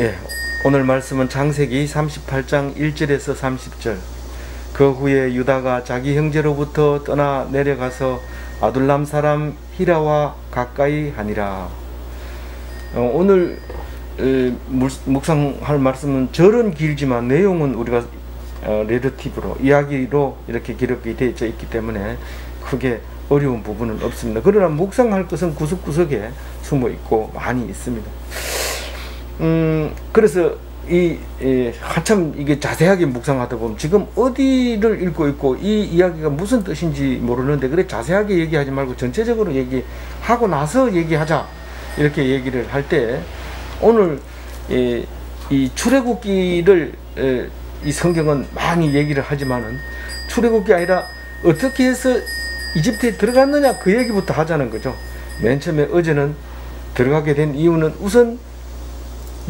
예, 오늘 말씀은 창세기 38장 1절에서 30절. 그 후에 유다가 자기 형제로부터 떠나 내려가서 아둘람 사람 히라와 가까이 하니라. 오늘 묵상할 말씀은 절은 길지만 내용은 우리가 레러티브로 이야기로 이렇게 기록이 되어 있기 때문에 크게 어려운 부분은 없습니다. 그러나 묵상할 것은 구석구석에 숨어 있고 많이 있습니다. 그래서 한참 이게 자세하게 묵상하다 보면 지금 어디를 읽고 있고 이 이야기가 무슨 뜻인지 모르는데, 그래 자세하게 얘기하지 말고 전체적으로 얘기하고 나서 얘기하자, 이렇게 얘기를 할 때 오늘 이 출애굽기를 이 성경은 많이 얘기를 하지만은 출애굽기 아니라 어떻게 해서 이집트에 들어갔느냐 그 얘기부터 하자는 거죠. 맨 처음에 어제는 들어가게 된 이유는 우선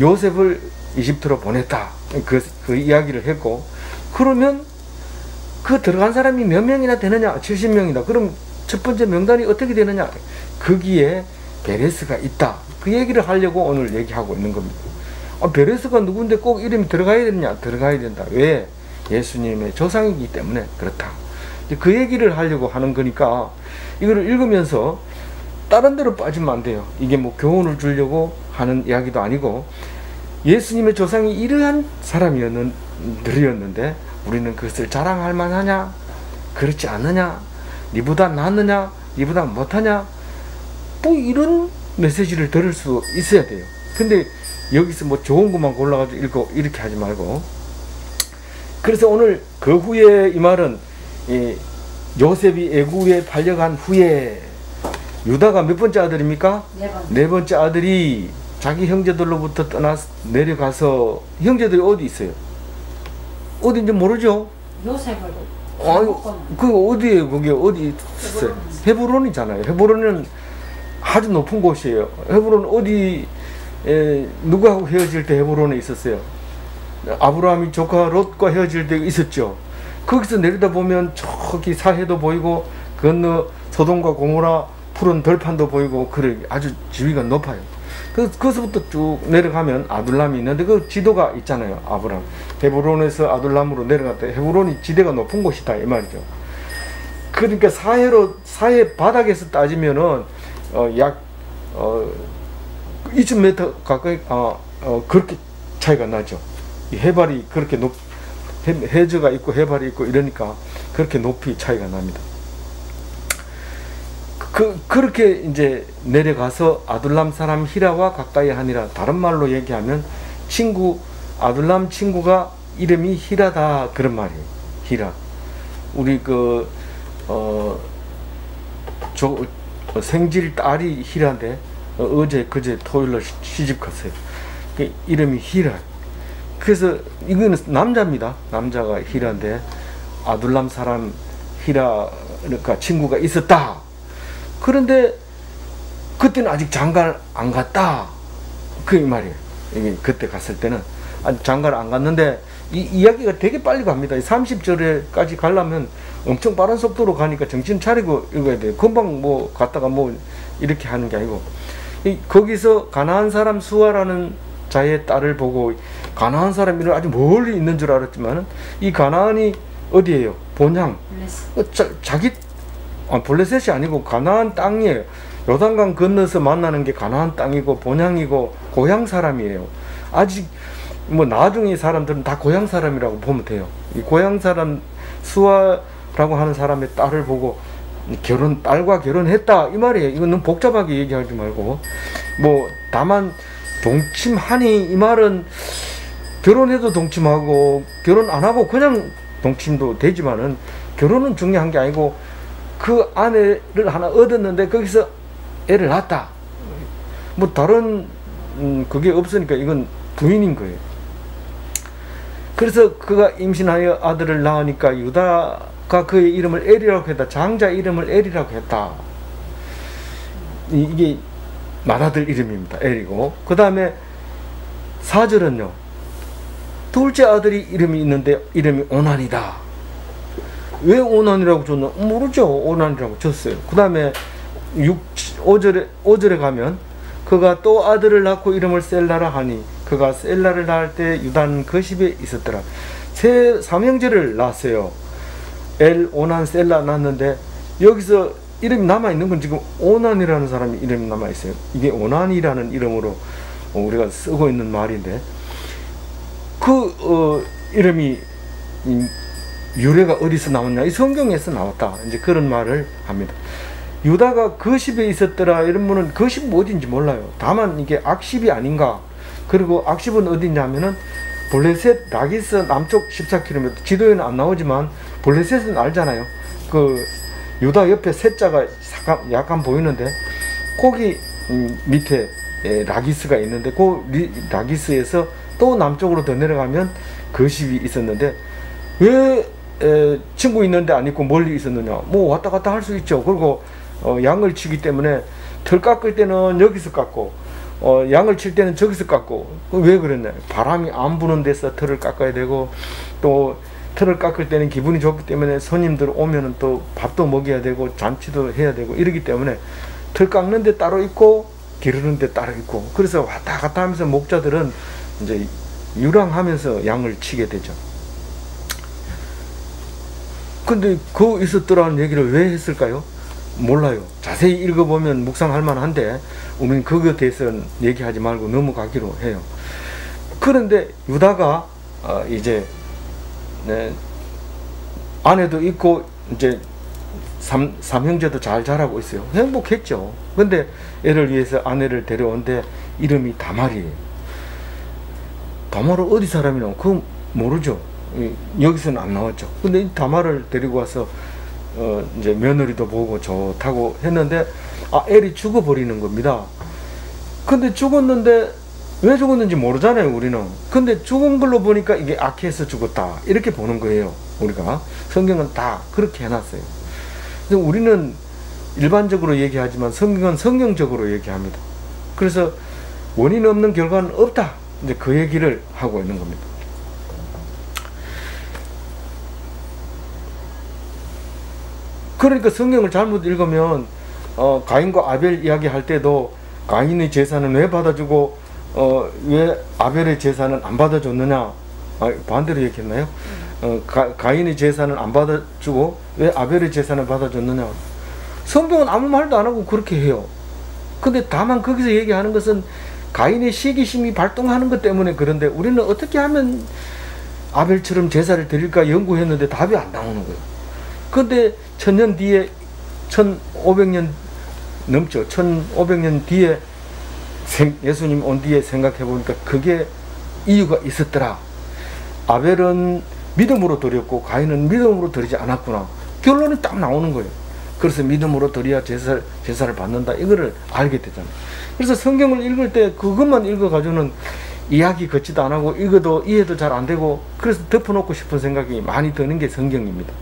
요셉을 이집트로 보냈다, 그 이야기를 했고, 그러면 그 들어간 사람이 몇 명이나 되느냐? 70명이다. 그럼 첫 번째 명단이 어떻게 되느냐? 거기에 베레스가 있다. 그 얘기를 하려고 오늘 얘기하고 있는 겁니다. 베레스가 누군데 꼭 이름이 들어가야 되느냐? 들어가야 된다. 왜? 예수님의 조상이기 때문에 그렇다. 그 얘기를 하려고 하는 거니까 이거를 읽으면서 다른 데로 빠지면 안 돼요. 이게 뭐 교훈을 주려고 하는 이야기도 아니고, 예수님의 조상이 이러한 사람이었는데 우리는 그것을 자랑할 만하냐? 그렇지 않느냐? 니보다 낫느냐? 니보다 못하냐? 뭐 이런 메시지를 들을 수 있어야 돼요. 근데 여기서 뭐 좋은 것만 골라가지고 읽고 이렇게 하지 말고. 그래서 오늘 그 후에 이 말은 요셉이 애굽에 팔려간 후에 유다가 몇 번째 아들입니까? 네 번째 아들이 자기 형제들로부터 떠나 내려가서, 형제들이 어디 있어요? 어디인지 모르죠? 요셉을. 그 어디에요? 그게 어디 있어요? 헤브론이잖아요. 헤브론은 아주 높은 곳이에요. 헤브론 어디, 누구하고 헤어질 때 헤브론에 있었어요? 아브라함이 조카 롯과 헤어질 때 있었죠. 거기서 내려다 보면 저기 사해도 보이고 건너 소돔과 고모라 푸른 들판도 보이고, 그래 아주 지위가 높아요. 거기서부터 쭉 내려가면 아둘람이 있는데 그 지도가 있잖아요. 아브람 헤브론에서 아둘람으로 내려갔다. 헤브론이 지대가 높은 곳이다 이 말이죠. 그러니까 사해 바닥에서 따지면은 약 20m 가까이 그렇게 차이가 나죠. 이 해발이 그렇게 해저가 있고 해발이 있고 이러니까 그렇게 높이 차이가 납니다. 그렇게 이제 내려가서 아둘람 사람 히라와 가까이 하니라. 다른 말로 얘기하면 아둘람 친구가 이름이 히라다, 그런 말이에요. 히라. 우리 생질 딸이 히라인데 그제 토요일날 시집 갔어요. 이름이 히라. 그래서 이거는 남자입니다. 남자가 히라인데 아둘람 사람 히라가 친구가 있었다. 그런데 그때는 아직 장가를 안 갔다, 그 말이에요. 이게 그때 갔을 때는 아직 장가를 안 갔는데 이 이야기가 되게 빨리 갑니다. 30절에까지 가려면 엄청 빠른 속도로 가니까 정신 차리고 읽어야 돼요. 금방 뭐 갔다가 뭐 이렇게 하는 게 아니고, 거기서 가나안 사람 수아라는 자의 딸을 보고, 가나안 사람이 아주 멀리 있는 줄 알았지만 이 가나안이 어디예요? 본향. 자기 블레셋이 아니고 가나안 땅이에요. 요단강 건너서 만나는 게 가나안 땅이고 본향이고 고향 사람이에요. 아직 뭐 나중에 사람들은 다 고향 사람이라고 보면 돼요. 이 고향 사람 수아라고 하는 사람의 딸을 보고 딸과 결혼했다 이 말이에요. 이건 너무 복잡하게 얘기하지 말고, 뭐 다만 동침하니 이 말은 결혼해도 동침하고 결혼 안 하고 그냥 동침도 되지만은 결혼은 중요한 게 아니고 그 아내를 하나 얻었는데 거기서 애를 낳았다. 뭐 다른 그게 없으니까 이건 부인인 거예요. 그래서 그가 임신하여 아들을 낳으니까 유다가 그의 이름을 엘이라고 했다. 장자 이름을 엘이라고 했다. 이게 맏아들 이름입니다. 엘이고, 그 다음에 4절은요, 둘째 아들이 이름이 있는데 이름이 오난이다. 왜 오난이라고 줬나? 모르죠. 오난이라고 줬어요. 그 다음에 5절에 가면 그가 또 아들을 낳고 이름을 셀라라 하니 그가 셀라를 낳을 때 유다는 그 집에 있었더라. 삼형제를 낳았어요. 엘, 오난, 셀라 낳았는데 여기서 이름이 남아있는 건 지금 오난이라는 사람이 이름이 남아있어요. 이게 오난이라는 이름으로 우리가 쓰고 있는 말인데 그 이름이 유래가 어디서 나왔냐? 이 성경에서 나왔다. 이제 그런 말을 합니다. 유다가 그 집에 있었더라 이런 분은 그 집은 어딘지 몰라요. 다만 이게 악십이 아닌가. 그리고 악십은 어디냐면은 블레셋 라기스 남쪽 14km, 지도에는 안 나오지만 블레셋은 알잖아요. 그 유다 옆에 셋자가 약간 보이는데 거기 밑에 라기스가 있는데 그 라기스에서 또 남쪽으로 더 내려가면 그 집이 있었는데 왜 친구 있는데 안 있고 멀리 있었느냐? 뭐 왔다 갔다 할 수 있죠. 그리고 양을 치기 때문에 털 깎을 때는 여기서 깎고 양을 칠 때는 저기서 깎고. 왜 그랬냐? 바람이 안 부는 데서 털을 깎아야 되고 또 털을 깎을 때는 기분이 좋기 때문에 손님들 오면은 또 밥도 먹여야 되고 잔치도 해야 되고 이러기 때문에 털 깎는 데 따로 있고 기르는 데 따로 있고 그래서 왔다 갔다 하면서 목자들은 이제 유랑하면서 양을 치게 되죠. 근데 그 있었더라는 얘기를 왜 했을까요? 몰라요. 자세히 읽어보면 묵상할 만한데 우리는 그거에 대해서는 얘기하지 말고 넘어가기로 해요. 그런데 유다가 이제 아내도 있고 이제 삼형제도 잘 자라고 있어요. 행복했죠. 근데 애를 위해서 아내를 데려온데 이름이 다말이에요. 다말은 어디 사람이냐고 그건 모르죠. 여기서는 안 나왔죠. 근데 이 다말을 데리고 와서 이제 며느리도 보고 좋다고 했는데 엘이 죽어버리는 겁니다. 근데 죽었는데 왜 죽었는지 모르잖아요 우리는. 근데 죽은 걸로 보니까 이게 악해서 죽었다 이렇게 보는 거예요. 우리가 성경은 다 그렇게 해놨어요. 그래서 우리는 일반적으로 얘기하지만 성경은 성경적으로 얘기합니다. 그래서 원인 없는 결과는 없다 이제 그 얘기를 하고 있는 겁니다. 그러니까 성경을 잘못 읽으면 가인과 아벨 이야기 할 때도 가인의 제사는 왜 받아주고 왜 아벨의 제사는 안 받아줬느냐, 반대로 얘기했나요? 가인의 제사는 안 받아주고 왜 아벨의 제사는 받아줬느냐. 성경은 아무 말도 안 하고 그렇게 해요. 근데 다만 거기서 얘기하는 것은 가인의 시기심이 발동하는 것 때문에 그런데 우리는 어떻게 하면 아벨처럼 제사를 드릴까 연구했는데 답이 안 나오는 거예요. 근데 1000년 뒤에 1500년 넘죠. 1500년 뒤에 예수님 온 뒤에 생각해 보니까 그게 이유가 있었더라. 아벨은 믿음으로 드렸고 가인은 믿음으로 드리지 않았구나. 결론이 딱 나오는 거예요. 그래서 믿음으로 드려야 제사를 받는다. 이거를 알게 되잖아요. 그래서 성경을 읽을 때 그것만 읽어가지고는 이야기 걷지도 안 하고 읽어도 이해도 잘 안 되고 그래서 덮어놓고 싶은 생각이 많이 드는 게 성경입니다.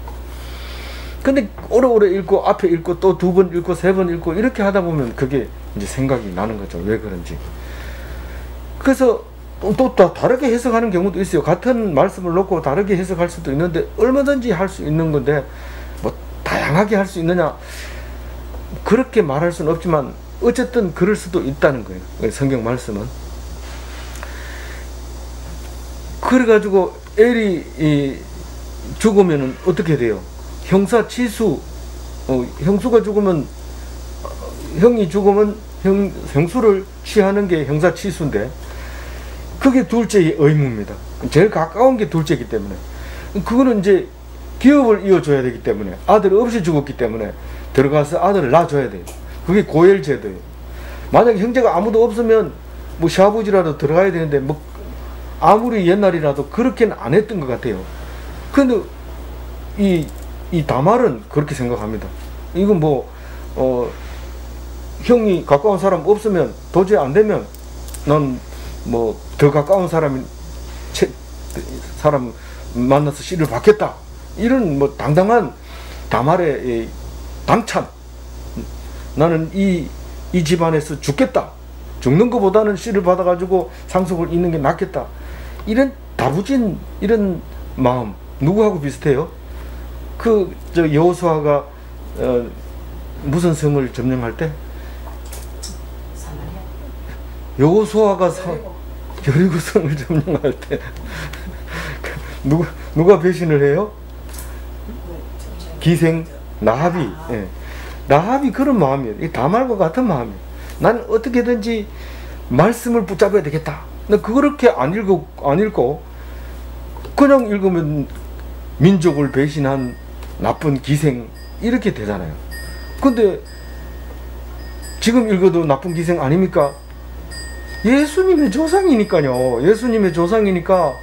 근데 오래오래 읽고 앞에 읽고 또 2번 읽고 3번 읽고 이렇게 하다 보면 그게 이제 생각이 나는 거죠. 왜 그런지. 그래서 또 다르게 해석하는 경우도 있어요. 같은 말씀을 놓고 다르게 해석할 수도 있는데 얼마든지 할 수 있는 건데 뭐 다양하게 할 수 있느냐 그렇게 말할 수는 없지만 어쨌든 그럴 수도 있다는 거예요. 성경 말씀은. 그래가지고 엘이 죽으면은 어떻게 돼요? 형사 치수, 형수가 죽으면 형이 죽으면 형수를 취하는 게 형사 치수인데 그게 둘째의 의무입니다. 제일 가까운 게 둘째이기 때문에 그거는 이제 기업을 이어줘야 되기 때문에 아들 없이 죽었기 때문에 들어가서 아들을 낳아줘야 돼요. 그게 고엘 제도예요. 만약 형제가 아무도 없으면 뭐 시아버지라도 들어가야 되는데 뭐 아무리 옛날이라도 그렇게는 안 했던 것 같아요. 근데 이 다말은 그렇게 생각합니다. 이건 뭐 형이 가까운 사람 없으면 도저히 안 되면 난 뭐 더 가까운 사람 만나서 씨를 받겠다. 이런 뭐 당당한 다말의 당찬. 나는 이 집안에서 죽겠다. 죽는 것보다는 씨를 받아가지고 상속을 잇는 게 낫겠다. 이런 다부진 이런 마음 누구하고 비슷해요? 여호수아가 무슨 성을 점령할 때? 여호수아가 여리고성을 점령할 때 누가 배신을 해요? 기생 라합이. 예. 라합이 그런 마음이에요. 이 다말과 같은 마음이에요. 난 어떻게든지 말씀을 붙잡아야 되겠다. 그렇게 안 읽고 그냥 읽으면 민족을 배신한 나쁜 기생 이렇게 되잖아요. 근데 지금 읽어도 나쁜 기생 아닙니까? 예수님의 조상이니까요. 예수님의 조상이니까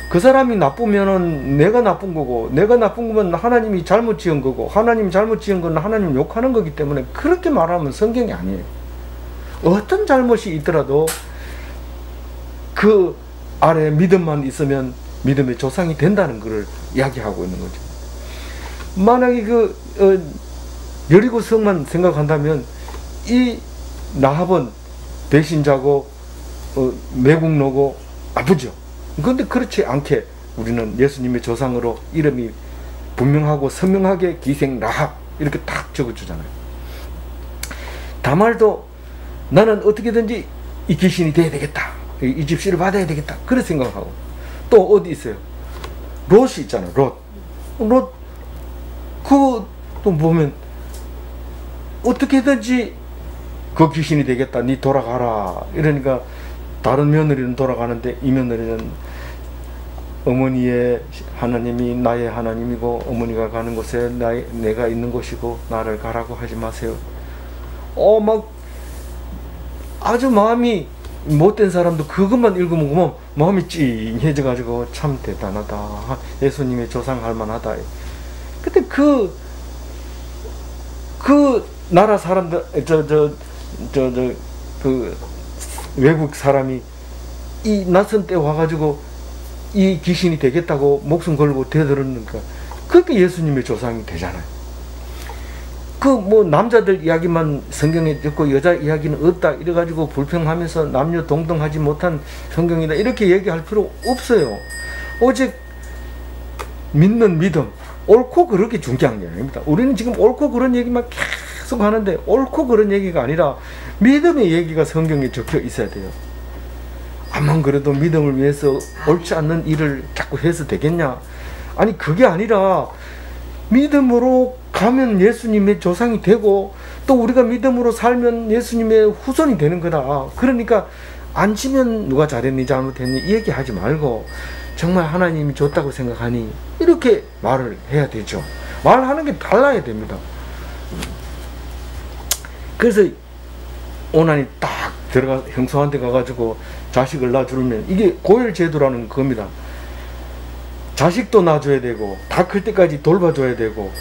그 사람이 나쁘면은 내가 나쁜 거고, 내가 나쁜 거면 하나님이 잘못 지은 거고, 하나님이 잘못 지은 건 하나님 욕하는 거기 때문에 그렇게 말하면 성경이 아니에요. 어떤 잘못이 있더라도 그 아래 믿음만 있으면 믿음의 조상이 된다는 것을 이야기하고 있는 거죠. 만약에 여리고 성만 생각한다면 이 라합은 배신자고 매국노고 나쁘죠. 그런데 그렇지 않게 우리는 예수님의 조상으로 이름이 분명하고 선명하게 기생 라합 이렇게 딱 적어주잖아요. 다말도 나는 어떻게든지 이 귀신이 돼야 되겠다, 이 집시를 받아야 되겠다 그런 생각하고, 또 어디 있어요? 롯이 있잖아요. 롯 그것도 보면 어떻게든지 그 귀신이 되겠다, 니 돌아가라 이러니까 다른 며느리는 돌아가는데 이 며느리는 어머니의 하나님이 나의 하나님이고 어머니가 가는 곳에 내가 있는 곳이고 나를 가라고 하지 마세요. 막 아주 마음이 못된 사람도 그것만 읽으면 마음이 찡해져 가지고 참 대단하다, 예수님의 조상 할 만하다. 근데 그 나라 사람들 그 외국 사람이 이 낯선 때 와가지고 이 귀신이 되겠다고 목숨 걸고 대들었는가, 그게 예수님의 조상이 되잖아요. 남자들 이야기만 성경에 듣고 여자 이야기는 없다 이래가지고 불평하면서 남녀 동등하지 못한 성경이다 이렇게 얘기할 필요 없어요. 오직 믿는 믿음, 옳고 그르게 중요한 게 아닙니다. 우리는 지금 옳고 그런 얘기만 계속 하는데 옳고 그런 얘기가 아니라 믿음의 얘기가 성경에 적혀 있어야 돼요. 암만 그래도 믿음을 위해서 옳지 않는 일을 자꾸 해서 되겠냐? 아니 그게 아니라 믿음으로 가면 예수님의 조상이 되고 또 우리가 믿음으로 살면 예수님의 후손이 되는 거다. 그러니까 안 지면 누가 잘했니 잘못했니 이 얘기 하지 말고 정말 하나님이 줬다고 생각하니 이렇게 말을 해야 되죠. 말하는 게 달라야 됩니다. 그래서 오난이 딱 들어가 형수한테 가가지고 자식을 낳아주면 이게 고혈제도라는 겁니다. 자식도 낳아줘야 되고 다 클 때까지 돌봐줘야 되고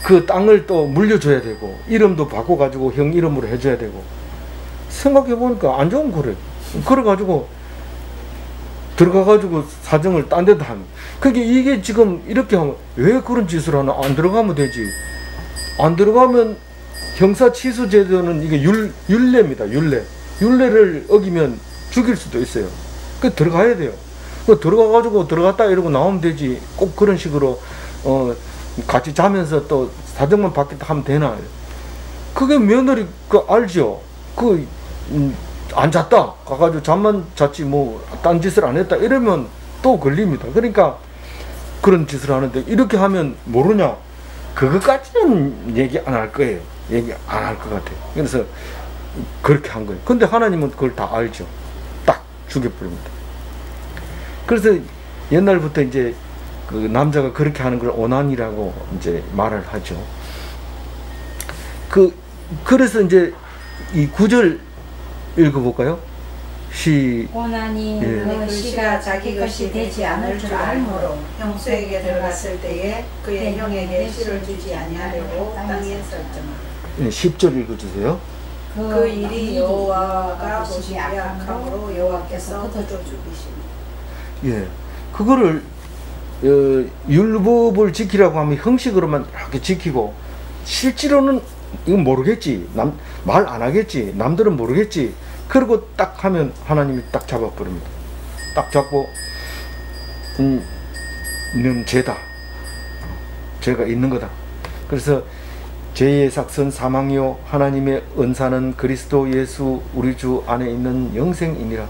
그 땅을 또 물려줘야 되고 이름도 바꿔가지고 형 이름으로 해줘야 되고, 생각해보니까 안 좋은 거래. 그래가지고 들어가가지고 사정을 딴 데도 하는. 그게 이게 지금 이렇게 하면 왜 그런 짓을 하나? 안 들어가면 되지. 안 들어가면 형사취소제도는 이게 율례입니다. 율례를 어기면 죽일 수도 있어요. 그 들어가야 돼요. 들어가가지고 들어갔다 이러고 나오면 되지. 꼭 그런 식으로 같이 자면서 또 사정만 받겠다 하면 되나? 그게 며느리 알죠. 안 잤다 가가지고 잠만 잤지 딴 짓을 안 했다 이러면 또 걸립니다. 그러니까 그런 짓을 하는데 이렇게 하면 모르냐? 그것까지는 얘기 안 할 거예요. 얘기 안 할 것 같아요. 그래서 그렇게 한 거예요. 근데 하나님은 그걸 다 알죠. 딱 죽여버립니다. 그래서 옛날부터 이제 그 남자가 그렇게 하는 걸 오난이라고 이제 말을 하죠. 그래서 이제 이 9절 읽어볼까요? 오난이 그 시가 자기 것이 되지 않을 줄 알므로 형수에게 들어갔을 때에 그의 형에게 씨를 주지 아니하려고 땅에 설정하라. 10절 읽어주세요. 그 일이 여호와가 보시기에 악함으로 여호와께서 거둬 죽이시니. 예, 그거를 율법을 지키라고 하면 형식으로만 이렇게 지키고 실제로는 이건 모르겠지. 말 안 하겠지. 남들은 모르겠지. 그리고 딱 하면 하나님이 딱 잡아버립니다. 딱 잡고 는 죄다. 죄가 있는 거다. 그래서 죄의 삭선 사망이요 하나님의 은사는 그리스도 예수 우리 주 안에 있는 영생이니라.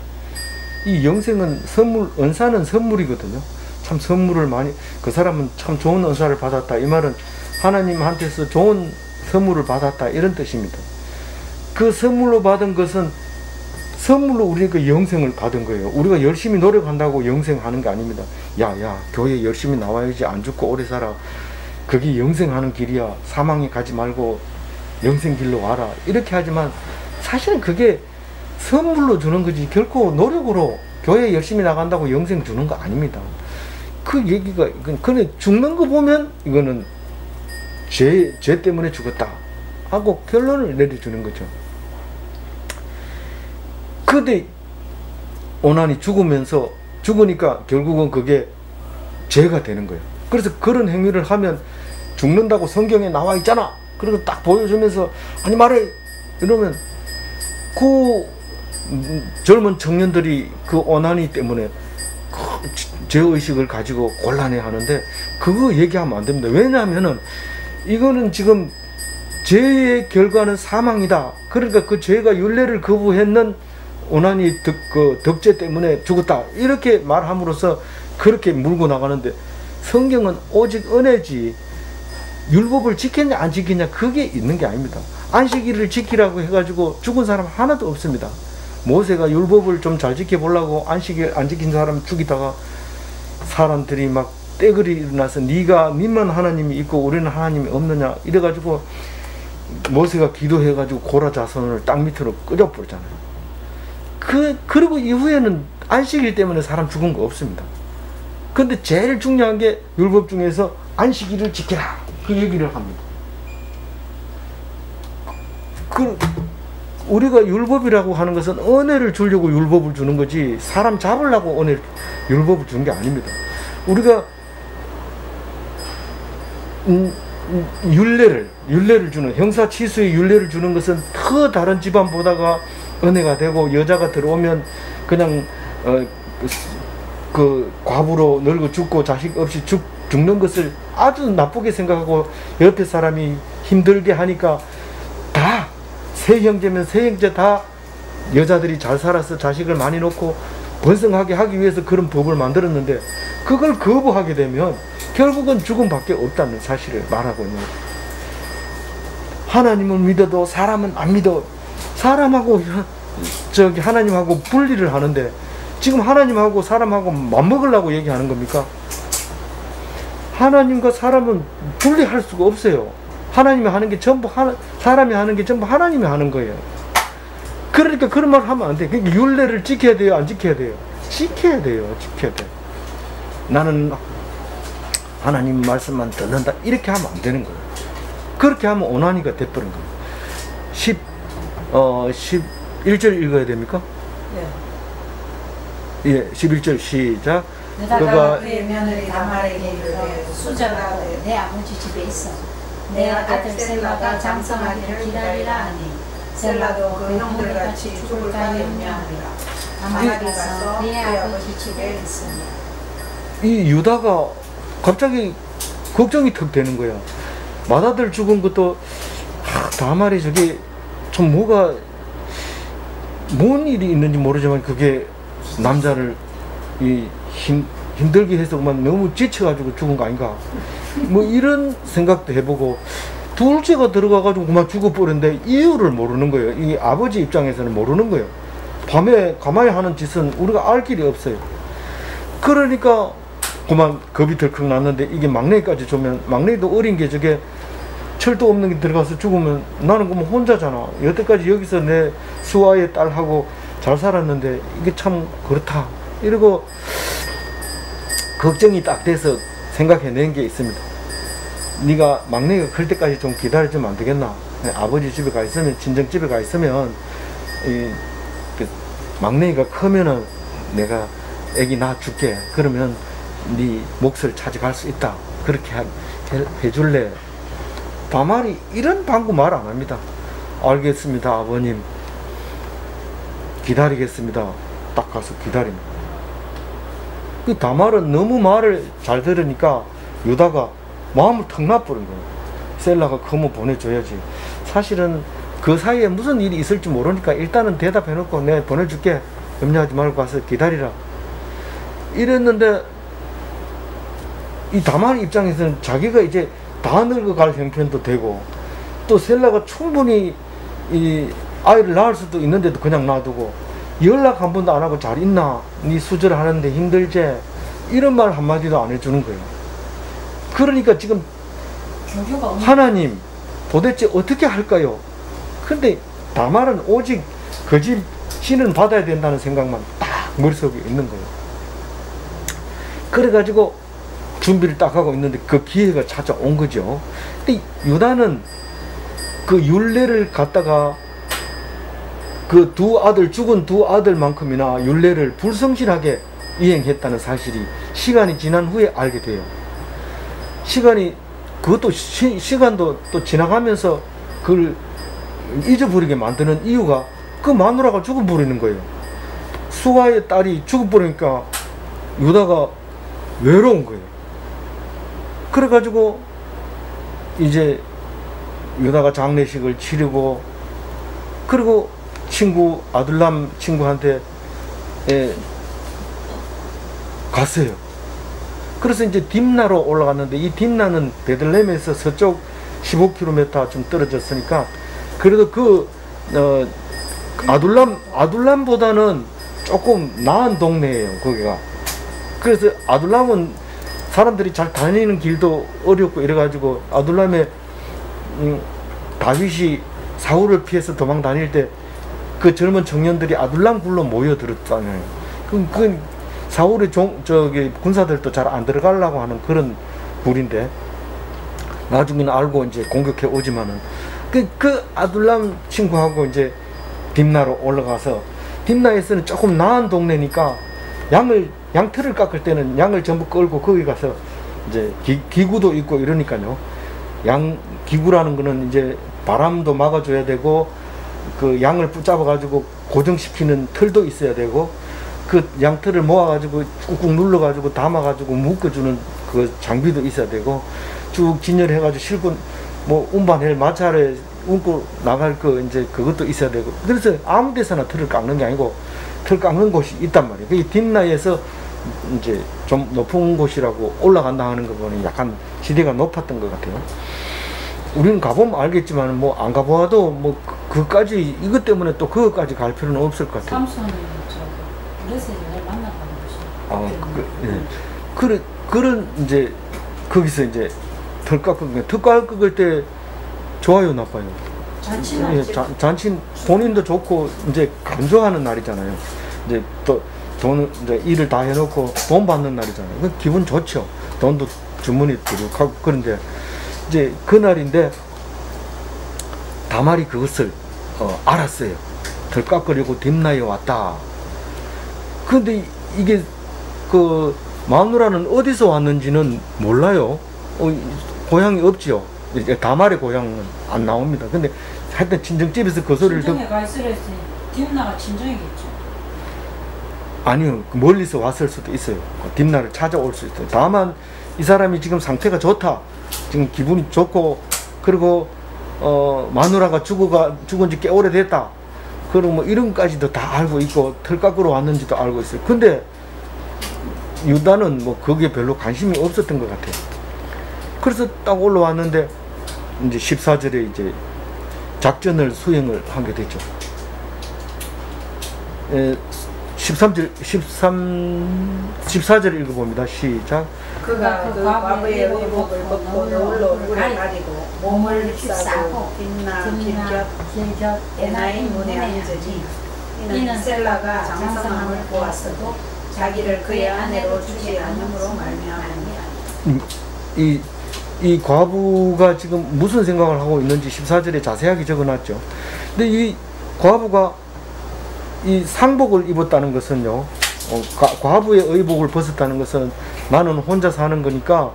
이 영생은 선물, 은사는 선물이거든요. 참 선물을 많이, 그 사람은 참 좋은 은사를 받았다. 이 말은 하나님한테서 좋은 선물을 받았다. 이런 뜻입니다. 그 선물로 받은 것은 선물로 우리가 영생을 받은 거예요. 우리가 열심히 노력한다고 영생하는 게 아닙니다. 야, 교회 열심히 나와야지 안 죽고 오래 살아. 그게 영생하는 길이야. 사망에 가지 말고 영생 길로 와라. 이렇게 하지만 사실은 그게 선물로 주는 거지 결코 노력으로 교회 열심히 나간다고 영생 주는 거 아닙니다. 그 얘기가, 그래 죽는 거 보면 이거는 죄 때문에 죽었다 하고 결론을 내려주는 거죠. 근데 오난이 죽으니까 결국은 그게 죄가 되는 거예요. 그래서 그런 행위를 하면 죽는다고 성경에 나와 있잖아. 그리고 딱 보여주면서 아니 말해 이러면 그 젊은 청년들이 그 오난이 때문에 그 죄의식을 가지고 곤란해 하는데 그거 얘기하면 안 됩니다. 왜냐하면은 이거는 지금 죄의 결과는 사망이다. 그러니까 그 죄가 율례를 거부했는 오난이 그 덕죄 때문에 죽었다. 이렇게 말함으로써 그렇게 물고 나가는데 성경은 오직 은혜지 율법을 지켰냐 안 지켰냐 그게 있는 게 아닙니다. 안식일을 지키라고 해가지고 죽은 사람 하나도 없습니다. 모세가 율법을 좀 잘 지켜보려고 안식일 안 지킨 사람 죽이다가 사람들이 막 떼거리 일어나서 니만 하나님이 있고 우리는 하나님이 없느냐 이래가지고 모세가 기도해가지고 고라 자손을 땅 밑으로 끄적버렸잖아요. 그리고 이후에는 안식일 때문에 사람 죽은 거 없습니다. 근데 제일 중요한 게 율법 중에서 안식일을 지켜라 그 얘기를 합니다. 우리가 율법이라고 하는 것은 은혜를 주려고 율법을 주는 거지 사람 잡으려고 율법을 준 게 아닙니다. 우리가 율례를 주는 형사치수의 율례를 주는 것은 그 다른 집안보다가 은혜가 되고 여자가 들어오면 그냥 그 과부로 늙어 죽고 자식 없이 죽는 것을 아주 나쁘게 생각하고 옆에 사람이 힘들게 하니까 다 세 형제면 세 형제 다 여자들이 잘 살아서 자식을 많이 놓고 번성하게 하기 위해서 그런 법을 만들었는데 그걸 거부하게 되면 결국은 죽음밖에 없다는 사실을 말하고 있는 거예요. 하나님을 믿어도 사람은 안 믿어. 사람하고 하나님하고 분리를 하는데 지금 하나님하고 사람하고 맞먹으려고 얘기하는 겁니까? 하나님과 사람은 분리할 수가 없어요. 하나님이 하는 게 전부 사람이 하는 게 전부 하나님이 하는 거예요. 그러니까 그런 말 하면 안 돼. 그러니까 율례를 지켜야 돼요, 안 지켜야 돼요? 지켜야 돼요. 나는 하나님 말씀만 듣는다. 이렇게 하면 안 되는 거예요. 그렇게 하면 오난이가 돼버린 거예요. 11절 읽어야 됩니까? 네. 예, 11절 시작. 그가 그의 며느리 다말에게 이르되 수저가 내 아버지 집에 있어 내 아들 셀라가 장성하기를 기다리라 하니 셀라도 그 형들같이 죽을까 염려하니라. 다말이 가서 내 아버지 집에 있으니 이 유다가 갑자기 걱정이 턱 되는 거야. 맏아들 죽은 것도 다말이 저게 좀 뭔 일이 있는지 모르지만 그게 남자를 힘들게 해서 너무 지쳐가지고 죽은 거 아닌가 뭐 이런 생각도 해보고 둘째가 들어가가지고 그만 죽어버렸는데 이유를 모르는 거예요. 이 아버지 입장에서는 모르는 거예요. 밤에 가만히 하는 짓은 우리가 알 길이 없어요. 그러니까 그만 겁이 덜컥 났는데 이게 막내까지 주면 막내도 어린 게 저게 철도 없는 게 들어가서 죽으면 나는 그러면 혼자잖아. 여태까지 여기서 내 수아의 딸하고 잘 살았는데 이게 참 그렇다 이러고 걱정이 딱 돼서 생각해낸 게 있습니다. 네가 막내가 클 때까지 좀 기다려주면 안 되겠나? 아버지 집에 가 있으면 친정집에 가 있으면 막내가 크면은 내가 애기 낳아줄게. 그러면 네 몫을 차지할 수 있다. 그렇게 해줄래? 다말이 이런 방구 말 안 합니다. 알겠습니다 아버님 기다리겠습니다. 딱 가서 기다립니다. 그 다말은 너무 말을 잘 들으니까 유다가 마음을 턱 나버린 거예요. 셀라가 그거 보내줘야지. 사실은 그 사이에 무슨 일이 있을지 모르니까 일단은 대답해놓고 내가 보내줄게 염려하지 말고 가서 기다리라. 이랬는데 이 다만 입장에서는 자기가 이제 다 늙어갈 형편도 되고 또 셀라가 충분히 이 아이를 낳을 수도 있는데도 그냥 놔두고 연락 한 번도 안 하고 잘 있나? 네 수절하는데 힘들지? 이런 말 한마디도 안 해주는 거예요. 그러니까 지금 하나님 도대체 어떻게 할까요? 근데 다말은 오직 그 집 신은 받아야 된다는 생각만 딱 머릿속에 있는 거예요. 그래가지고 준비를 딱 하고 있는데 그 기회가 찾아온 거죠. 근데 유다는 그 율례를 갖다가 그 죽은 두 아들만큼이나 율례를 불성실하게 이행했다는 사실이 시간이 지난 후에 알게 돼요. 그것도 시간도 또 지나가면서 그걸 잊어버리게 만드는 이유가 그 마누라가 죽어버리는 거예요. 수아의 딸이 죽어버리니까 유다가 외로운 거예요. 그래가지고 이제 유다가 장례식을 치르고 그리고 아둘람 친구한테 갔어요. 그래서 이제 딥나로 올라갔는데 이 딥나는 베들레헴에서 서쪽 15km 좀 떨어졌으니까 그래도 아둘람보다는 조금 나은 동네예요, 거기가. 그래서 아둘람은 사람들이 잘 다니는 길도 어렵고 이래가지고 아둘람에 다윗이 사울을 피해서 도망 다닐 때 그 젊은 청년들이 아둘람 굴로 모여들었잖아요. 그 사울의 군사들도 잘 안 들어가려고 하는 그런 굴인데 나중에는 알고 이제 공격해 오지만은 그 아둘람 친구하고 이제 딥나로 올라가서 딥나에서는 조금 나은 동네니까 양털을 깎을 때는 양을 전부 끌고 거기 가서 이제 기구도 있고 이러니까요. 기구라는 거는 이제 바람도 막아줘야 되고 그 양을 붙잡아 가지고 고정시키는 틀도 있어야 되고 그 양털을 모아 가지고 꾹꾹 눌러 가지고 담아 가지고 묶어주는 그 장비도 있어야 되고 쭉 진열해 가지고 실고 뭐 운반할 마차를 운고 나갈 거 이제 그것도 있어야 되고 그래서 아무 데서나 틀을 깎는 게 아니고 틀 깎는 곳이 있단 말이에요. 그 딥나에서 이제 좀 높은 곳이라고 올라간다 하는 거 보니 약간 지대가 높았던 것 같아요. 우리는 가보면 알겠지만 뭐 안 가보아도 뭐 그까지 이것 때문에 또 그것까지 갈 필요는 없을 것 같아요. 삼손은 브레스에서 만나가는 곳이. 예. 그런 이제 거기서 이제 털 깎을 때 좋아요, 나빠요? 잔치 본인도 좋고 이제 간조하는 날이잖아요. 이제 또 돈 이제 일을 다 해놓고 돈 받는 날이잖아요. 그 기분 좋죠. 돈도 주머니 들어가고 그런데 이제 그날인데 다말이 그것을 알았어요. 덜 깎으려고 딥나에 왔다. 근데 이게 그 마누라는 어디서 왔는지는 몰라요. 고향이 없지요. 이제 다말의 고향은 안 나옵니다. 근데 하여튼 친정집에서 그 소리를 친정에 가 있으랬으니 딥나가 친정이겠죠. 아니요, 멀리서 왔을 수도 있어요. 딥나를 찾아올 수 있어요. 다만 이 사람이 지금 상태가 좋다, 지금 기분이 좋고, 그리고 마누라가 죽은 지 꽤 오래됐다, 그리고 뭐 이런 까지도 다 알고 있고 털 깎으러 왔는지도 알고 있어요. 근데 유다는 뭐 거기에 별로 관심이 없었던 것 같아요. 그래서 딱 올라왔는데 이제 14절에 이제 작전을 수행을 하게 됐죠. 14절 읽어봅니다. 시작. 그가 그 과부의 의복을 벗고 너울로 꿀을 가리고 몸을 휩싸고 딥나 길곁 에나임 문에 앉으니 이는 셀라가 장성함을 보았어도 자기를 그의 아내로 주지 않음으로 말미암았느니라. 이 과부가 지금 무슨 생각을 하고 있는지 14절에 자세하게 적어놨죠. 근데 이 과부가 이 상복을 입었다는 것은요, 과부의 의복을 벗었다는 것은 나는 혼자 사는 거니까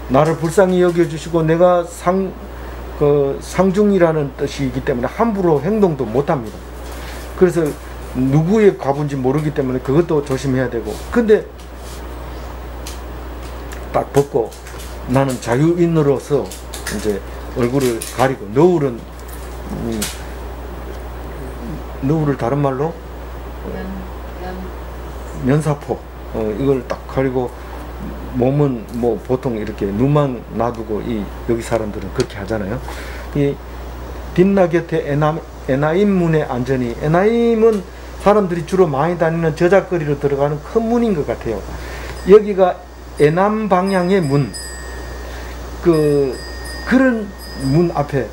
나를 불쌍히 여겨주시고 내가 상중이라는 뜻이기 때문에 함부로 행동도 못합니다. 그래서 누구의 과부인지 모르기 때문에 그것도 조심해야 되고, 근데 딱 벗고 나는 자유인으로서 이제 얼굴을 가리고, 너울은 누구를 다른 말로 면사포 이걸 딱 가리고 몸은 뭐 보통 이렇게 눈만 놔두고 여기 사람들은 그렇게 하잖아요. 이 딘나 곁에 에나임 문에 앉으니, 에나임은 사람들이 주로 많이 다니는 저작거리로 들어가는 큰 문인 것 같아요. 여기가 에남 방향의 문, 그런 문 앞에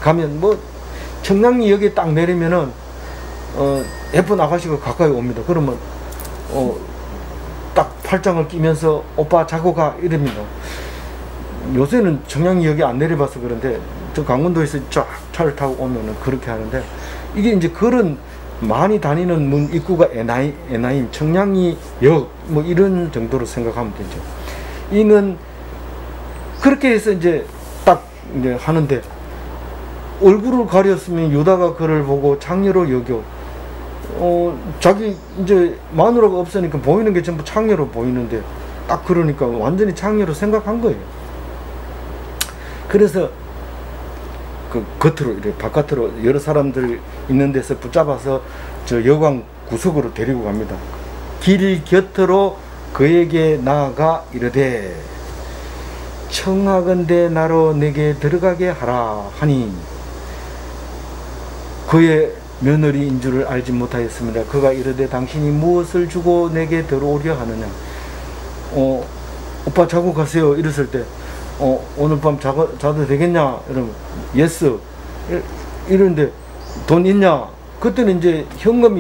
가면 뭐 청량리 여기에 딱 내리면은 예쁜 아가씨가 가까이 옵니다. 그러면 딱 팔짱을 끼면서 오빠 자고 가 이럽니다. 요새는 청량리 여기 안 내려봐서 그런데 저 강원도에서 쫙 차를 타고 오면은 그렇게 하는데, 이게 이제 그런 많이 다니는 문 입구가 에나임 청량리역 뭐 이런 정도로 생각하면 되죠. 이는 그렇게 해서 이제 딱 이제 하는데, 얼굴을 가렸으면 유다가 그를 보고 창녀로 여겨. 자기 이제 마누라가 없으니까 보이는 게 전부 창녀로 보이는데, 딱 그러니까 완전히 창녀로 생각한 거예요. 그래서 그 겉으로 이렇게 바깥으로 여러 사람들 있는 데서 붙잡아서 저 여관 구석으로 데리고 갑니다. 길 곁으로 그에게 나아가 이르되 청하건대 나로 내게 들어가게 하라 하니, 그의 며느리인 줄을 알지 못하였습니다. 그가 이르되 당신이 무엇을 주고 내게 들어오려 하느냐. 오빠 자고 가세요 이랬을 때 오늘 밤 자도 되겠냐 이러면 예스 이러는데 돈 있냐. 그때는 이제 현금도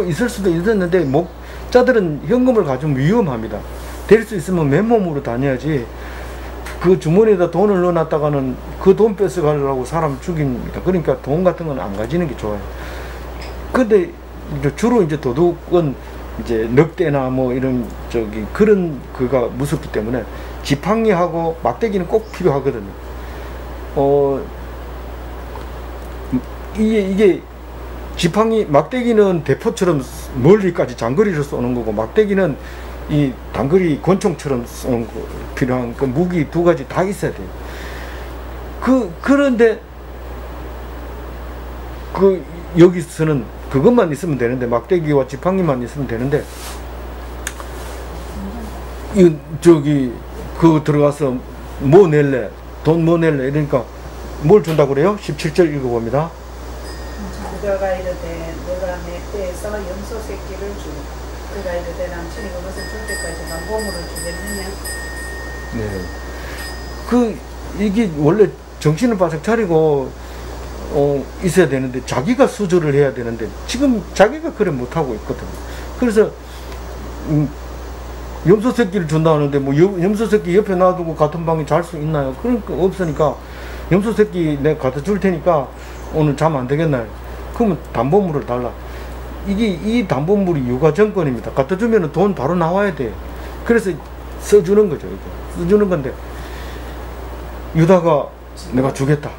있을 수도 있었는데 목자들은 현금을 가지면 위험합니다. 될 수 있으면 맨몸으로 다녀야지, 그 주머니에다 돈을 넣어놨다가는 그 돈 뺏어가려고 사람 죽입니다. 그러니까 돈 같은 건 안 가지는 게 좋아요. 근데 주로 이제 도둑은 이제 늑대나 뭐 이런 그런 그가 무섭기 때문에 지팡이하고 막대기는 꼭 필요하거든요. 이게 지팡이, 막대기는 대포처럼 멀리까지 장거리를 쏘는 거고, 막대기는 이 단거리 권총처럼 쏘는 거 필요한 그 무기 두 가지 다 있어야 돼요. 그런데 여기서는 그것만 있으면 되는데, 막대기와 지팡이만 있으면 되는데, 들어가서 뭐 낼래? 돈 뭐 낼래? 이러니까 뭘 준다고 그래요? 17절 읽어봅니다. 그가 이르되 너가 내 떼에서 염소 새끼를 주. 그가 이르되 남친이 그것을 줄 때까지만 몸으로 주겠느냐. 네. 이게 원래 정신을 바짝 차리고 있어야 되는데, 자기가 수주를 해야 되는데 지금 자기가 그래 못하고 있거든요. 그래서 염소 새끼를 준다 하는데 뭐 염소 새끼 옆에 놔두고 같은 방에 잘 수 있나요? 그러니까 없으니까 염소 새끼 내가 갖다 줄 테니까 오늘 잠 안 되겠나요? 그러면 담보물을 달라. 이 담보물이 유가 정권입니다. 갖다 주면 돈 바로 나와야 돼. 그래서 써주는 거죠. 이게 써주는 건데, 유다가 내가 주겠다.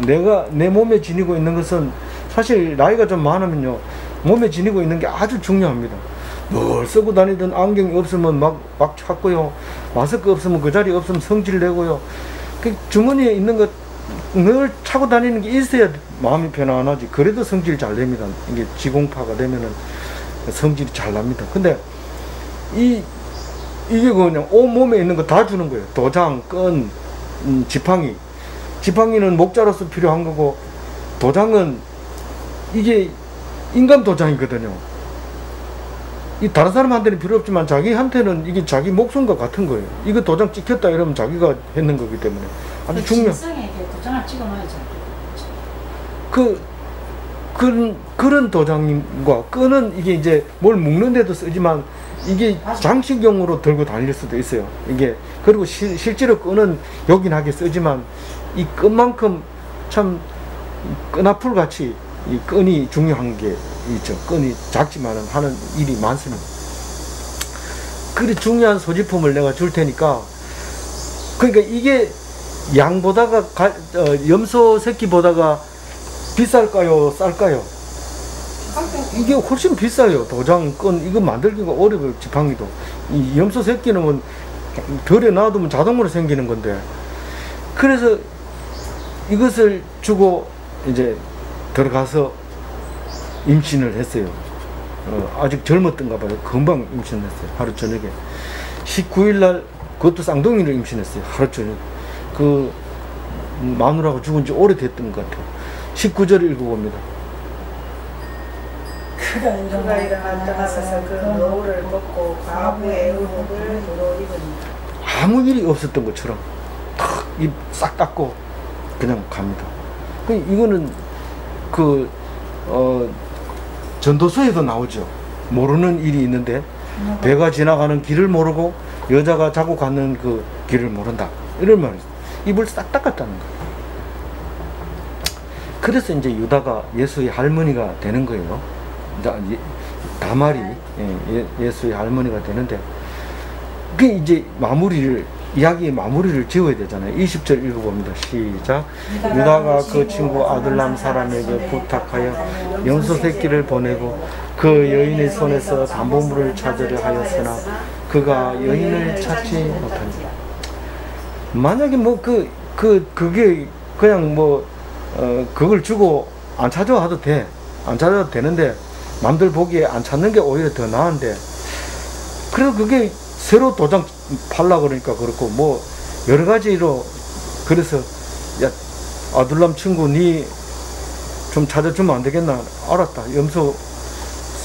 내가 내 몸에 지니고 있는 것은, 사실 나이가 좀 많으면요 몸에 지니고 있는 게 아주 중요합니다. 뭘 쓰고 다니든 안경이 없으면 막 찾고요, 마스크 없으면 그 자리에 없으면 성질 내고요. 그 주머니에 있는 것 늘 차고 다니는 게 있어야 마음이 편안하지. 그래도 성질 잘 냅니다. 이게 지공파가 되면은 성질이 잘 납니다. 근데 이게 그냥 온몸에 있는 거 다 주는 거예요. 도장, 끈, 지팡이는 목자로서 필요한 거고, 도장은 이게 인감 도장이거든요. 이 다른 사람한테는 필요 없지만 자기한테는 이게 자기 목숨과 같은 거예요. 이거 도장 찍혔다 이러면 자기가 했는 거기 때문에 아주 중요한. 도장을 찍어놔야죠. 그런 도장과 끈은 이게 이제 뭘 묶는 데도 쓰지만, 이게 장식용으로 들고 다닐 수도 있어요. 이게 그리고 실제로 끈은 요긴하게 쓰지만, 이 끈만큼 참 끈아풀 같이 이 끈이 중요한 게 있죠. 끈이 작지만은 하는 일이 많습니다. 그리 중요한 소지품을 내가 줄 테니까, 그러니까 이게 양보다가 염소 새끼보다가 비쌀까요, 쌀까요? 이게 훨씬 비싸요. 도장, 끈 이거 만들기가 어려워요. 지팡이도. 이 염소 새끼는 뭐 별에 놔두면 자동으로 생기는 건데, 그래서 이것을 주고 이제 들어가서 임신을 했어요. 아직 젊었던가 봐요. 금방 임신했어요. 하루 저녁에. 19일 날 그것도 쌍둥이를 임신했어요. 하루 저녁. 그 마누라가 죽은 지 오래됐던 것 같아요. 19절을 읽어봅니다. 그가 일어나 떠나서 그 노를 벗고 과부의 의복을 도로 입으니라. 아무 일이 없었던 것처럼 탁 입 싹 닦고 그냥 갑니다. 이거는 전도서에도 나오죠. 모르는 일이 있는데 배가 지나가는 길을 모르고 여자가 자고 가는 그 길을 모른다. 이런 말이 있어요. 입을 싹 닦았다는 거예요. 그래서 이제 유다가 예수의 할머니가 되는 거예요. 다말이 예수의 할머니가 되는데, 그 이제 이야기의 마무리를 지어야 되잖아요. 20절 읽어봅니다. 시작. 유다가 그 친구 아둘람 사람에게 부탁하여 염소 새끼를 보내고 그 여인의 손에서 담보물을 찾으려 하였으나 그가 여인을 찾지 못하니라. 만약에 그게 그냥 그걸 주고 안 찾아와도 돼. 안 찾아도 되는데, 남들 보기에 안 찾는 게 오히려 더 나은데, 그래도 그게 새로 도장 팔라 그러니까 그렇고, 여러 가지로, 그래서, 야, 아둘람 친구, 니 좀 찾아주면 안 되겠나? 알았다. 염소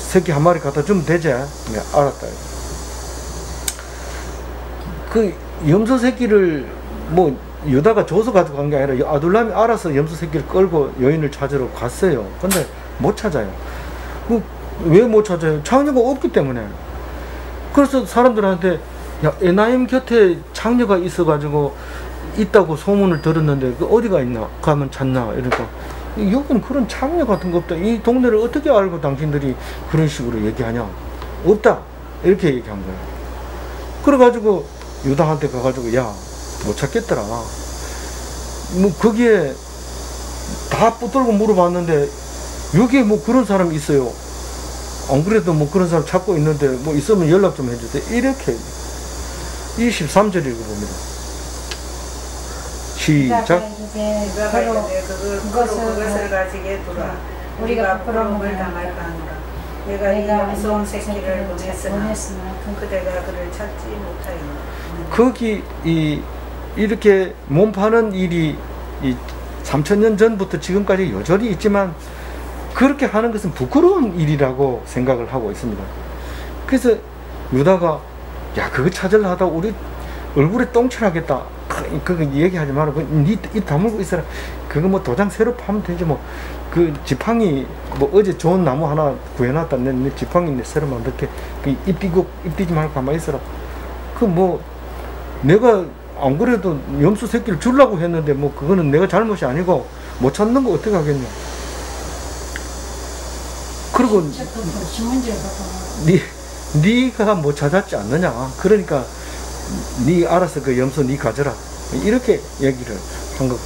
새끼 한 마리 갖다 주면 되지? 네, 알았다. 그 염소 새끼를, 유다가 줘서 가져간 게 아니라 아둘람이 알아서 염소 새끼를 끌고 여인을 찾으러 갔어요. 근데 못 찾아요. 왜 못 찾아요? 창녀가 없기 때문에. 그래서 사람들한테, 야, 에나임 곁에 창녀가 있어가지고 있다고 소문을 들었는데 그 어디가 있나? 가면 찾나? 이러니까 여기는 그런 창녀 같은 거 없다. 이 동네를 어떻게 알고 당신들이 그런 식으로 얘기하냐? 없다. 이렇게 얘기한 거예요. 그래가지고 유다한테 가가지고, 야, 못 찾겠더라. 거기에 다 붙들고 물어봤는데 여기에 그런 사람이 있어요. 안 그래도 그런 사람 찾고 있는데 있으면 연락 좀 해주세요. 이렇게 23절 읽어봅니다. 시작. 그것을 가지게 두라. 우리가 부끄러움을 당할까 하노라. 내가 이 염소 새끼를 보냈으나 그대가 그를 찾지 못하였노라. 거기 이렇게 몸파는 일이 3000년 전부터 지금까지 여전히 있지만, 그렇게 하는 것은 부끄러운 일이라고 생각을 하고 있습니다. 그래서 유다가, 야, 그거 찾으려 하다 우리 얼굴에 똥칠하겠다. 그거 얘기하지 말고 이 다물고 있어라. 그거 도장 새로 파면 되지. 그 지팡이 어제 좋은 나무 하나 구해놨다. 내 지팡이 새로 만들게. 입 띄지 말고 가만히 있어라. 내가 안 그래도 염소 새끼를 주려고 했는데 그거는 내가 잘못이 아니고 못 찾는 거 어떻게 하겠냐. 그리고 네가 못 찾았지 않느냐. 그러니까 네 알아서 그 염소 네 가져라. 이렇게 얘기를 한 거.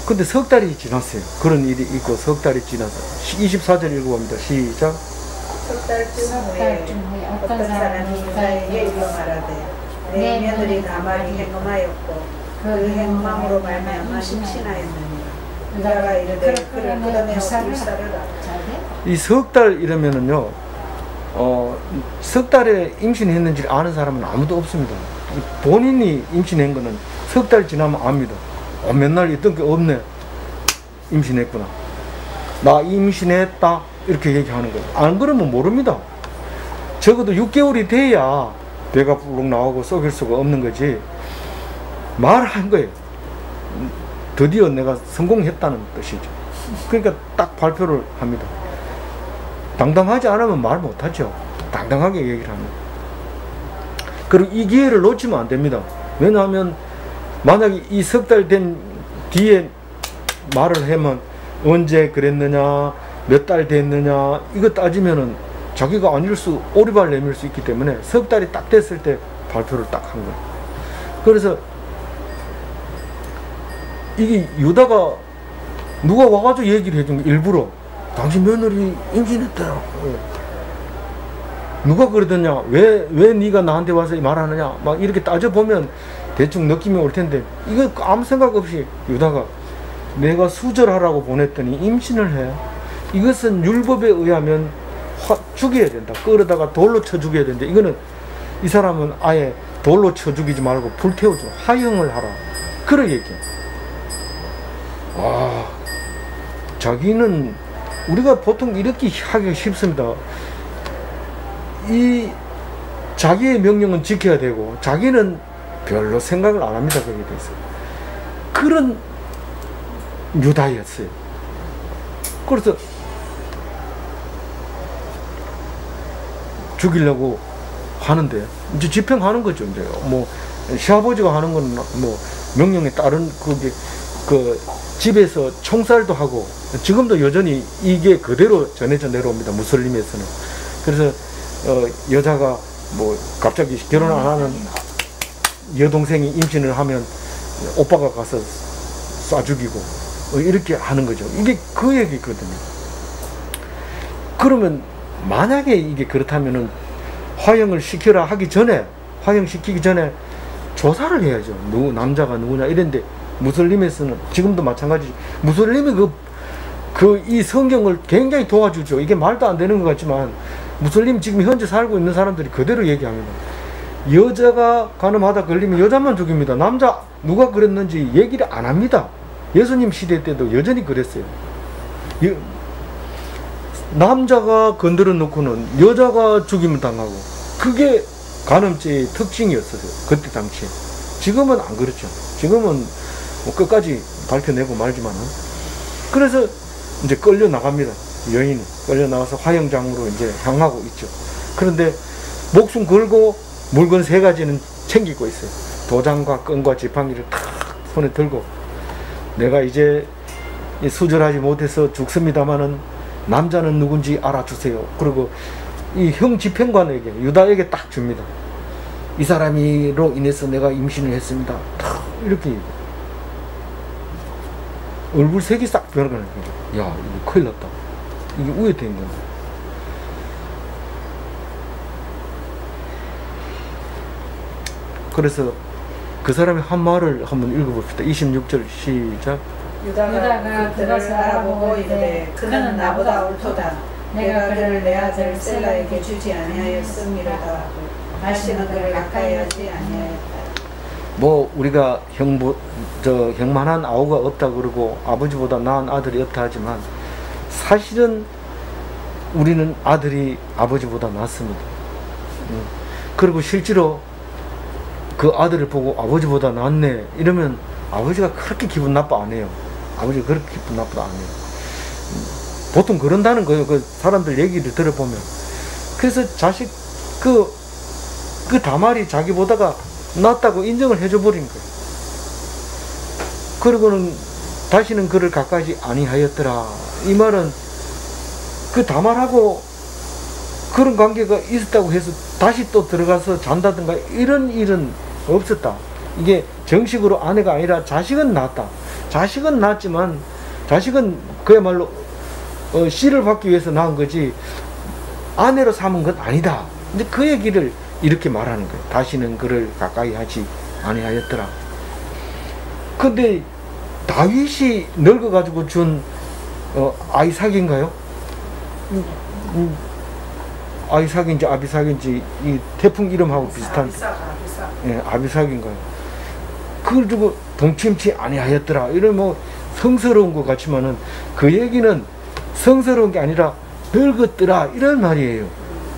근데 석 달이 지났어요. 그런 일이 있고 석 달이 지나서 24절 읽어봅니다. 시작. 석 달쯤 후에 어떤 사람이 유다에게 이르러 말하되 내 며느리 다말이 행음하였고 그 행음함으로 말미암아 임신하였느니라. 유다가 이르되 그를 끌어내어 불사르라. 이 석 달 이러면은요, 석 달에 임신했는지 아는 사람은 아무도 없습니다. 본인이 임신한 거는 석 달 지나면 압니다. 맨날 있던 게 없네. 임신했구나. 나 임신했다. 이렇게 얘기하는 거예요. 안 그러면 모릅니다. 적어도 6개월이 돼야 배가 불룩 나오고 썩일 수가 없는 거지. 말한 거예요. 드디어 내가 성공했다는 뜻이죠. 그러니까 딱 발표를 합니다. 당당하지 않으면 말 못하죠. 당당하게 얘기를 합니다. 그리고 이 기회를 놓치면 안 됩니다. 왜냐하면 만약에 이 석 달 된 뒤에 말을 하면 언제 그랬느냐, 몇 달 됐느냐, 이거 따지면은 자기가 오리발 내밀 수 있기 때문에 석 달이 딱 됐을 때 발표를 딱 한 거예요. 그래서 이게 유다가 누가 와가지고 얘기를 해준 거, 일부러 당신 며느리 임신했더라. 누가 그러더냐, 왜 네가 나한테 와서 말하느냐, 막 이렇게 따져보면 대충 느낌이 올 텐데, 이거 아무 생각 없이 유다가 내가 수절하라고 보냈더니 임신을 해. 이것은 율법에 의하면 죽여야 된다. 끌어다가 돌로 쳐 죽여야 된다. 이거는 이 사람은 아예 돌로 쳐 죽이지 말고 불태워줘. 화형을 하라. 그런 얘기야. 와, 자기는 우리가 보통 이렇게 하기가 쉽습니다. 이 자기의 명령은 지켜야 되고 자기는 별로 생각을 안 합니다. 거기에 대해서. 그런 유다였어요. 그래서 죽이려고 하는데 이제 집행하는 거죠. 이제 뭐 시아버지가 하는 건 뭐 명령에 따른 그게 그 집에서 총살도 하고 지금도 여전히 이게 그대로 전해져 내려옵니다. 무슬림에서는. 그래서 여자가 뭐 갑자기 결혼 안 하는 여동생이 임신을 하면 오빠가 가서 쏴 죽이고 이렇게 하는 거죠. 이게 그 얘기거든요. 그러면 만약에 이게 그렇다면은 화형을 시켜라 하기 전에, 화형시키기 전에 조사를 해야죠. 누구, 남자가 누구냐 이런데 무슬림에서는 지금도 마찬가지. 무슬림이 이 성경을 굉장히 도와주죠. 이게 말도 안 되는 것 같지만 무슬림 지금 현재 살고 있는 사람들이 그대로 얘기합니다. 여자가 간음하다 걸리면 여자만 죽입니다. 남자 누가 그랬는지 얘기를 안 합니다. 예수님 시대 때도 여전히 그랬어요. 남자가 건드려 놓고는 여자가 죽임을 당하고 그게 간음죄의 특징이었어요. 그때 당시에. 지금은 안 그렇죠. 지금은 뭐 끝까지 밝혀내고 말지만은. 그래서 이제 끌려 나갑니다. 여인이 끌려 나와서 화형장으로 이제 향하고 있죠. 그런데 목숨 걸고 물건 3가지는 챙기고 있어요. 도장과 끈과 지팡이를 탁 손에 들고 내가 이제 수절하지 못해서 죽습니다마는 남자는 누군지 알아주세요. 그리고 이 형 집행관에게 유다에게 딱 줍니다. 이 사람이로 인해서 내가 임신을 했습니다. 탁 이렇게 얼굴 색이 싹 변하는 거죠. 야, 이거 큰일 났다. 이게 우회된 거야. 그래서 그 사람이 한 말을 한번 읽어봅시다. 26절 시작. 유다가 그것을 알아보고 이르되 그는 나보다 옳도다. 내가 그를 내 아들 셀라에게 주지 아니하였음이로다. 다시는 그를 가까이 하지 아니하였다. 뭐 우리가 형만한 아우가 없다 그러고 아버지보다 나은 아들이 없다 하지만 사실은 우리는 아들이 아버지보다 낫습니다. 그리고 실제로 그 아들을 보고 아버지보다 낫네 이러면 아버지가 그렇게 기분 나빠 안 해요. 아버지가 그렇게 기분 나쁘다 안 해요. 보통 그런다는 거예요. 그 사람들 얘기를 들어보면. 그래서 자식 그 다말이 자기보다가 낫다고 인정을 해줘 버린 거예요. 그리고는 다시는 그를 가까이 아니하였더라. 이 말은 그 다말하고 그런 관계가 있었다고 해서 다시 또 들어가서 잔다든가 이런 일은 없었다. 이게 정식으로 아내가 아니라 자식은 낳았다. 자식은 낳았지만 자식은 그야말로 씨를 받기 위해서 낳은 거지 아내로 삼은 건 아니다. 근데 그 얘기를 이렇게 말하는 거예요. 다시는 그를 가까이 하지 아니하였더라. 근데 다윗이 늙어가지고 준 아이삭인가요? 아이삭인지 아비삭인지 이 태풍 이름하고 비슷한 예, 아비삭인가요? 그걸 두고 동침치 아니하였더라. 이런 뭐 성스러운 것 같지만은 그 얘기는 성스러운 게 아니라 늙었더라 이런 말이에요.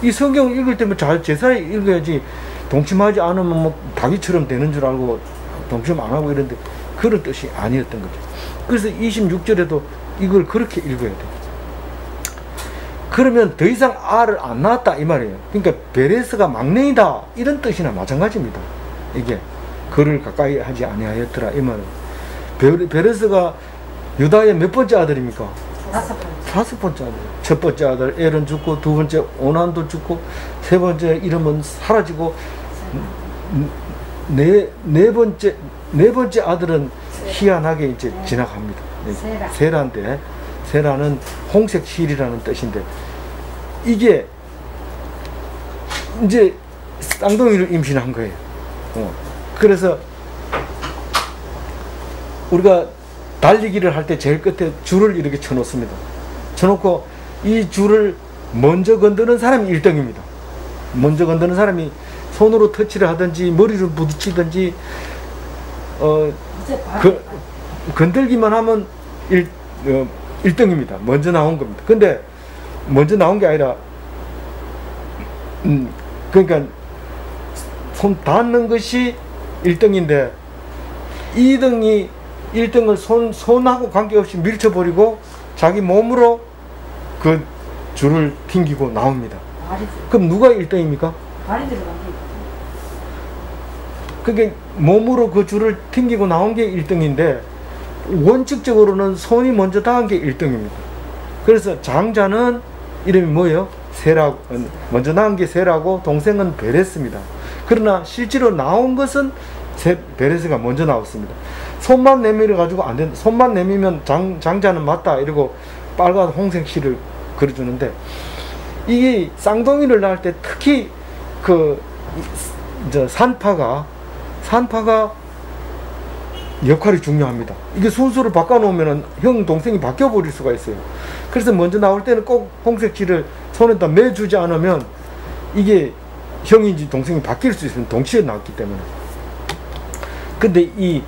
이 성경을 읽을 때면 잘 제사에 읽어야지 동침하지 않으면 뭐 다윗처럼 되는 줄 알고 동침 안 하고 이런데 그런 뜻이 아니었던 거죠. 그래서 26절에도 이걸 그렇게 읽어야 돼요. 그러면 더 이상 알을 안 낳았다 이 말이에요. 그러니까 베레스가 막내이다 이런 뜻이나 마찬가지입니다. 이게 그를 가까이 하지 아니하였더라 이 말은. 베레스가 유다의 몇 번째 아들입니까? 5번째 아들. 첫 번째 아들 엘은 죽고, 두 번째 오난도 죽고, 세 번째 이름은 사라지고, 네 번째 아들은 희한하게 이제 지나갑니다. 세라인데, 세라는 홍색 실이라는 뜻인데, 이게 이제 쌍둥이를 임신한 거예요. 그래서 우리가 달리기를 할 때 제일 끝에 줄을 이렇게 쳐놓습니다. 쳐놓고 이 줄을 먼저 건드는 사람이 1등입니다. 먼저 건드는 사람이 손으로 터치를 하든지 머리를 부딪히든지 건들기만 하면 1등입니다. 먼저 나온 겁니다. 근데 먼저 나온 게 아니라 그러니까 손 닿는 것이 1등인데 2등이 1등을 손하고 관계없이 밀쳐버리고 자기 몸으로 그 줄을 튕기고 나옵니다. 그럼 누가 1등입니까? 발이 들어간 게. 그게 몸으로 그 줄을 튕기고 나온 게 1등인데 원칙적으로는 손이 먼저 닿은 게 1등입니다. 그래서 장자는 이름이 뭐예요? 세라고, 먼저 나온 게 세라고 동생은 베레스입니다. 그러나 실제로 나온 것은 베레스가 먼저 나왔습니다. 손만 내밀어 가지고 안 된다. 손만 내밀면 장자는 맞다 이러고 빨간 홍색 실을 그려주는데, 이게 쌍둥이를 낳을 때 특히 산파가 역할이 중요합니다. 이게 순서를 바꿔놓으면 형 동생이 바뀌어버릴 수가 있어요. 그래서 먼저 나올 때는 꼭 홍색실을 손에다 매주지 않으면 이게 형인지 동생이 바뀔 수 있으면 동시에 나왔기 때문에. 근데 이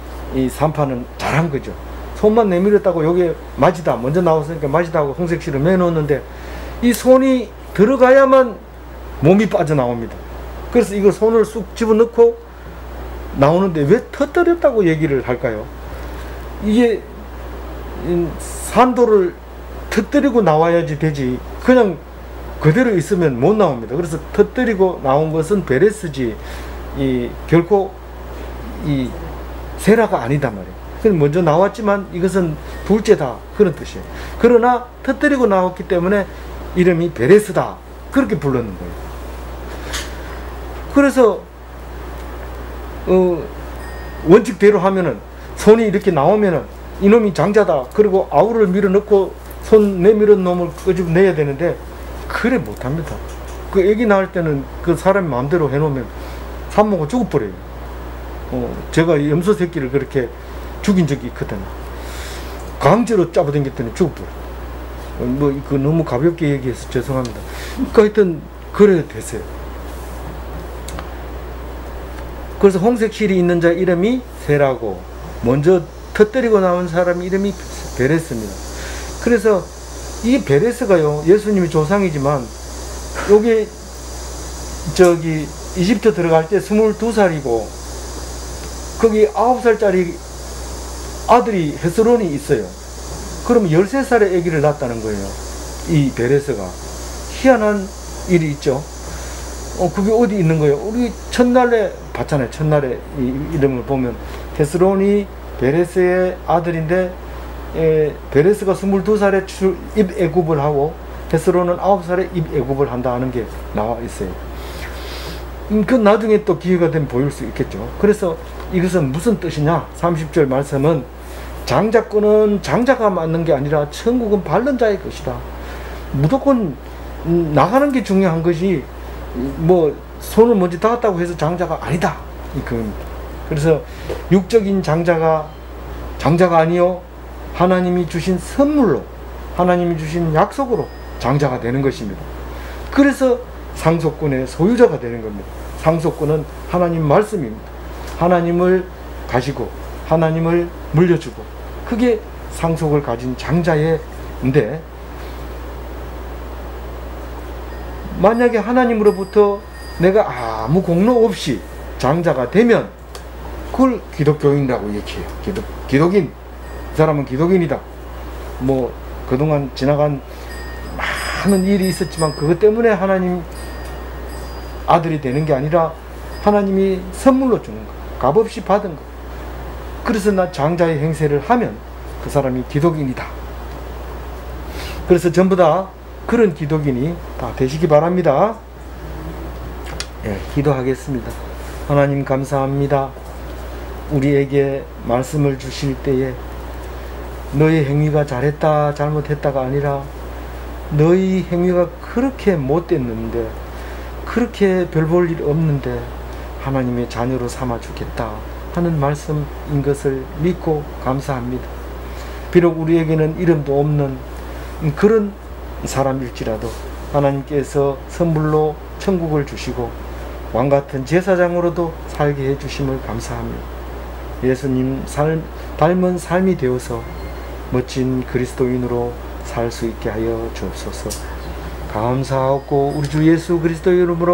산파는 잘한 거죠. 손만 내밀었다고 여기에 맞이다, 먼저 나왔으니까 맞이다 하고 홍색실을 매놓는데 이 손이 들어가야만 몸이 빠져나옵니다. 그래서 이거 손을 쑥 집어넣고 나오는데 왜 터뜨렸다고 얘기를 할까요? 이게 산도를 터뜨리고 나와야지 되지 그냥 그대로 있으면 못 나옵니다. 그래서 터뜨리고 나온 것은 베레스지 결코 이 세라가 아니다 말이에요. 그래서 먼저 나왔지만 이것은 둘째다 그런 뜻이에요. 그러나 터뜨리고 나왔기 때문에 이름이 베레스다 그렇게 불렀는 거예요. 그래서 원칙대로 하면은 손이 이렇게 나오면은 이놈이 장자다 그리고 아우를 밀어넣고 손 내밀은 놈을 끄집어내야 되는데 그래 못합니다. 그 애기 낳을 때는 그 사람이 마음대로 해놓으면 산모가 죽어버려요. 제가 염소 새끼를 그렇게 죽인 적이 있거든요. 강제로 잡아당겼더니 죽어버려요. 그 너무 가볍게 얘기해서 죄송합니다. 그러니까 하여튼 그래 됐어요. 그래서 홍색실이 있는 자 이름이 세라고, 먼저 터뜨리고 나온 사람 이름이 베레스입니다. 그래서 이 베레스가요, 예수님이 조상이지만 여기 이집트 들어갈 때 22살이고 거기 9살짜리 아들이 헤스론이 있어요. 그럼 13살의 아기를 낳았다는 거예요. 이 베레스가. 희한한 일이 있죠. 그게 어디 있는 거예요? 우리 첫날에 봤잖아요. 첫날에 이 이름을 보면 헤스론이 베레스의 아들인데 베레스가 22살에 입애굽을 하고 헤스론은 9살에 입애굽을 한다 하는 게 나와 있어요. 그 나중에 또 기회가 되면 보일 수 있겠죠. 그래서 이것은 무슨 뜻이냐? 30절 말씀은 장자권은 장자가 맞는 게 아니라 천국은 바른 자의 것이다. 무조건 나가는 게 중요한 것이 뭐 손을 먼저 닿았다고 해서 장자가 아니다. 그래서 육적인 장자가 아니요 하나님이 주신 선물로, 하나님이 주신 약속으로 장자가 되는 것입니다. 그래서 상속권의 소유자가 되는 겁니다. 상속권은 하나님 말씀입니다. 하나님을 가지고 하나님을 물려주고 그게 상속을 가진 장자인데, 만약에 하나님으로부터 내가 아무 공로 없이 장자가 되면 그걸 기독교인이라고 얘기해요. 기독인, 이 사람은 기독인이다. 뭐 그동안 지나간 많은 일이 있었지만 그것 때문에 하나님 아들이 되는 게 아니라 하나님이 선물로 주는 거, 값없이 받은 거. 그래서 나 장자의 행세를 하면 그 사람이 기독인이다. 그래서 전부 다 그런 기독인이 다 되시기 바랍니다. 예, 기도하겠습니다. 하나님 감사합니다. 우리에게 말씀을 주실 때에 너의 행위가 잘했다 잘못했다가 아니라 너의 행위가 그렇게 못됐는데, 그렇게 별 볼 일 없는데 하나님의 자녀로 삼아 주겠다 하는 말씀인 것을 믿고 감사합니다. 비록 우리에게는 이름도 없는 그런 사람일지라도 하나님께서 선물로 천국을 주시고 왕같은 제사장으로도 살게 해주심을 감사하며 예수님 닮은 삶이 되어서 멋진 그리스도인으로 살 수 있게 하여 주옵소서. 감사하고 우리 주 예수 그리스도 이름으로